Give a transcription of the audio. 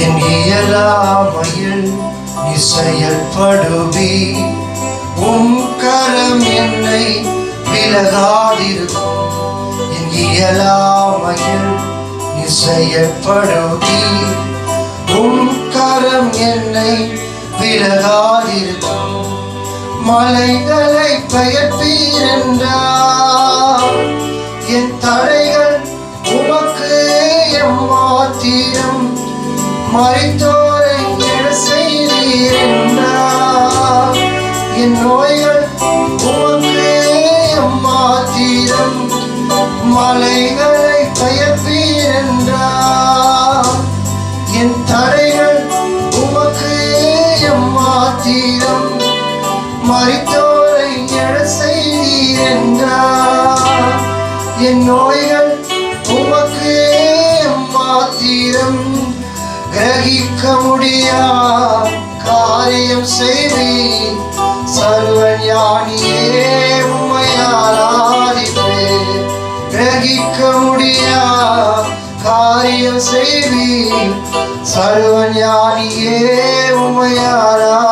என் இயலாமையில் நீ செயல்படுவி, கரம் என்னை விலகாதிருக்கும். என் இயலாமையில் நீ செயல்படுவி, கரம் என்னை விலகாதிருக்கும். மலைகளை பெயர்ப்பீர் என்றார், என் தடைகள் உமக்கு எம்மாத்திரம். மரித்தோரை எழ செய்தீர் என்றார், என் நோய்கள் உமக்கு எம்மாத்திரம். மலைகளை பெயர்ப்பீர் என்றார், என் தடைகள் உமக்கு எம்மாத்திரம். மரித்தோரை எழ செய்தீர் என்றார், என் நோய்கள் உமக்கு எம்மாத்திரம். கிரகிக்க முடியா காரியம் செய்வீர், சர்வஞானியே உம்மை ஆராதிப்பேன். கிரகிக்க முடியா காரியம் செய்வீர், சர்வஞானியே உம்மை ஆராதிப்பேன்.